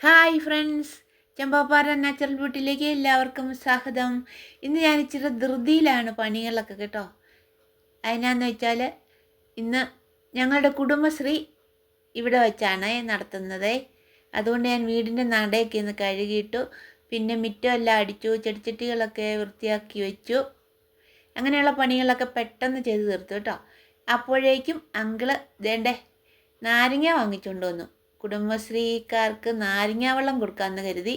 Hi friends, Chembappara natural ബ്യൂട്ടിയിലേക്ക് എല്ലാവർക്കും സ്വാഗതം. ഇന്ന് ഞാൻ ഇച്ചിരി ധൃതിയിലാണ് പണികളൊക്കെ കേട്ടോ. അതിനാന്ന് വെച്ചാൽ ഇന്ന് ഞങ്ങളുടെ കുടുംബശ്രീ ഇവിടെ വെച്ചാണ് നടത്തുന്നത്. അതുകൊണ്ട് ഞാൻ വീടിൻ്റെ നടയൊക്കെ ഇന്ന് കഴുകിയിട്ടു. പിന്നെ മുറ്റമെല്ലാം അടിച്ചു, ചെടിച്ചട്ടികളൊക്കെ വൃത്തിയാക്കി വെച്ചു. അങ്ങനെയുള്ള പണികളൊക്കെ പെട്ടെന്ന് ചെയ്ത് തീർത്തു കേട്ടോ. അപ്പോഴേക്കും അങ്കിള് ദേണ്ടേ നാരങ്ങ വാങ്ങിച്ചുകൊണ്ട് വന്നു. കുടുംബശ്രീക്കാർക്ക് നാരങ്ങ വെള്ളം കൊടുക്കാമെന്ന് കരുതി.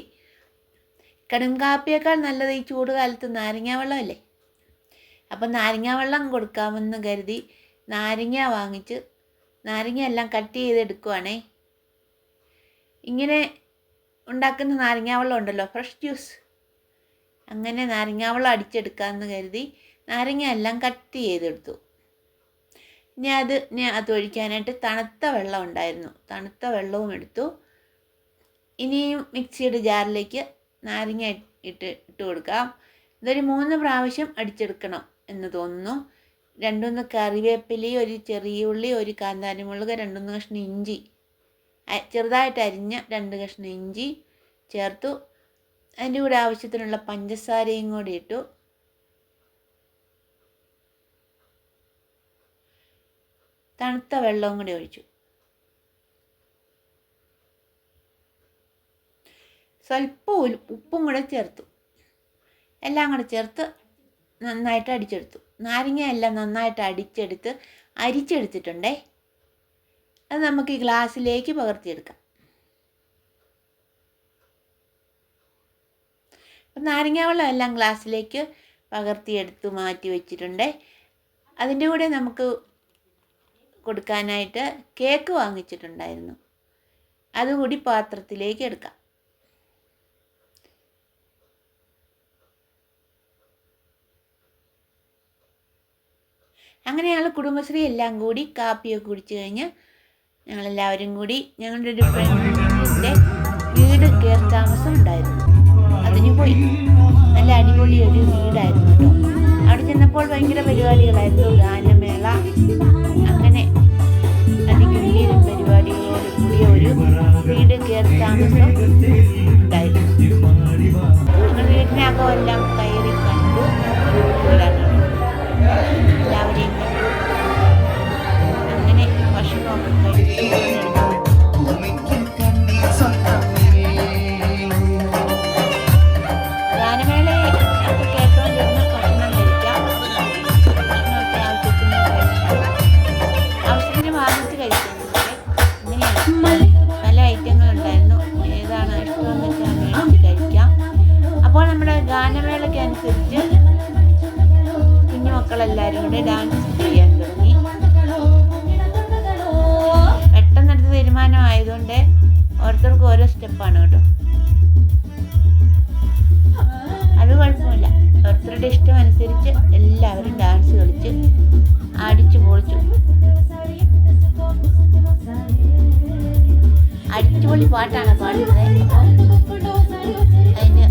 കടുംകാപ്പിയേക്കാൾ നല്ലത് ഈ ചൂട് കാലത്ത് നാരങ്ങ വെള്ളമല്ലേ. അപ്പം നാരങ്ങ വെള്ളം കൊടുക്കാമെന്ന് കരുതി നാരങ്ങ വാങ്ങിച്ച് നാരങ്ങ എല്ലാം കട്ട് ചെയ്തെടുക്കുവാണേ. ഇങ്ങനെ ഉണ്ടാക്കുന്ന നാരങ്ങ വെള്ളം ഉണ്ടല്ലോ, ഫ്രഷ് ജ്യൂസ്, അങ്ങനെ നാരങ്ങ വെള്ളം അടിച്ചെടുക്കാമെന്ന് കരുതി നാരങ്ങ എല്ലാം കട്ട് ചെയ്തെടുത്തു. ഇനി അത് ഒഴിക്കാനായിട്ട് തണുത്ത വെള്ളം ഉണ്ടായിരുന്നു, തണുത്ത വെള്ളവും എടുത്തു. ഇനിയും മിക്സിയുടെ ജാറിലേക്ക് നാരങ്ങ ഇട്ട് കൊടുക്കാം. ഇതൊരു 3 പ്രാവശ്യം അടിച്ചെടുക്കണം എന്ന് തോന്നുന്നു. 2 കറിവേപ്പിലി, ഒരു ചെറിയ ഉള്ളി, ഒരു കാന്താരിമുളക്, 2 കഷ്ണം ഇഞ്ചി, ചെറുതായിട്ട് അരിഞ്ഞ 2 കഷ്ണം ഇഞ്ചി ചേർത്തു. അതിൻ്റെ കൂടെ ആവശ്യത്തിനുള്ള പഞ്ചസാരയും കൂടി ഇട്ടു. തണുത്ത വെള്ളവും കൂടി ഒഴിച്ചു. സ്വല്പം ഉപ്പും കൂടെ ചേർത്തു. എല്ലാം കൂടെ ചേർത്ത് നന്നായിട്ട് അടിച്ചെടുത്തു. നാരങ്ങ എല്ലാം നന്നായിട്ട് അരിച്ചെടുത്തിട്ടുണ്ടേ. അത് നമുക്ക് ഈ ഗ്ലാസ്സിലേക്ക് പകർത്തിയെടുക്കാം. അപ്പം നാരങ്ങ വെള്ളം എല്ലാം ഗ്ലാസ്സിലേക്ക് പകർത്തിയെടുത്ത് മാറ്റി വെച്ചിട്ടുണ്ട്. അതിൻ്റെ കൂടെ നമുക്ക് കൊടുക്കാനായിട്ട് കേക്ക് വാങ്ങിച്ചിട്ടുണ്ടായിരുന്നു. അതുകൂടി പാത്രത്തിലേക്ക് എടുക്കാം. അങ്ങനെ ഞങ്ങൾ കുടുംബശ്രീ എല്ലാം കൂടി കാപ്പിയൊക്കെ കുടിച്ചു കഴിഞ്ഞ് ഞങ്ങളെല്ലാവരും കൂടി ഞങ്ങളുടെ ഒരു ഫ്രണ്ടിൻ്റെ വീട് കയറി താമസം ഉണ്ടായിരുന്നു, അതിന് പോയി. നല്ല അടിപൊളി ഒരു വീടായിരുന്നു കേട്ടോ. അവിടെ ചെന്നപ്പോൾ ഭയങ്കര പരിപാടികളായിരുന്നു, ഗാനമേള, അങ്ങനെ അതിഗംഭീരം പരിപാടികളോട് കൂടിയ ഒരു വീട് കയറി താമസം ഉണ്ടായിരുന്നു. ഞങ്ങൾ വീട്ടിനകം എല്ലാം കയറി കണ്ടു. വീടാണ്, എല്ലാവരെയും കണ്ടു. അങ്ങനെ ഭക്ഷണമൊക്കെ കഴിച്ചു. പല ഐറ്റങ്ങൾ ഉണ്ടായിരുന്നു. ഏതാണ് ഇഷ്ടമെന്ന് വെച്ചാൽ മേടിച്ച് കഴിക്കാം. അപ്പോൾ നമ്മുടെ ഗാനമേളയ്ക്ക് അനുസരിച്ച് കുഞ്ഞുമക്കളെല്ലാവരും കൂടെ ഡാൻസ് ചെയ്യാൻ തുടങ്ങി. പെട്ടെന്നെടുത്ത തീരുമാനമായതുകൊണ്ട് ഓരോരുത്തർക്കും ഓരോ സ്റ്റെപ്പാണ് കേട്ടോ. അത് കുഴപ്പമില്ല, ഓരോരുത്തരുടെ ഇഷ്ടം അനുസരിച്ച് എല്ലാവരും ഡാൻസ് കളിച്ച് അടിച്ചു പൊളിച്ചു. അടിച്ചുപൊളി പാട്ടാണ് പാടുന്നത്. അതിന്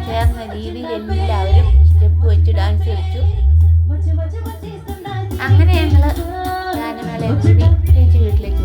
ചേർന്ന രീതിയിൽ എല്ലാവരും സ്റ്റെപ്പ് വെച്ച് ഡാൻസ് കളിച്ചു. അങ്ങനെ ഞങ്ങൾ ഗാനമേളയെ കൂടി തിരിച്ച് വീട്ടിലേക്ക്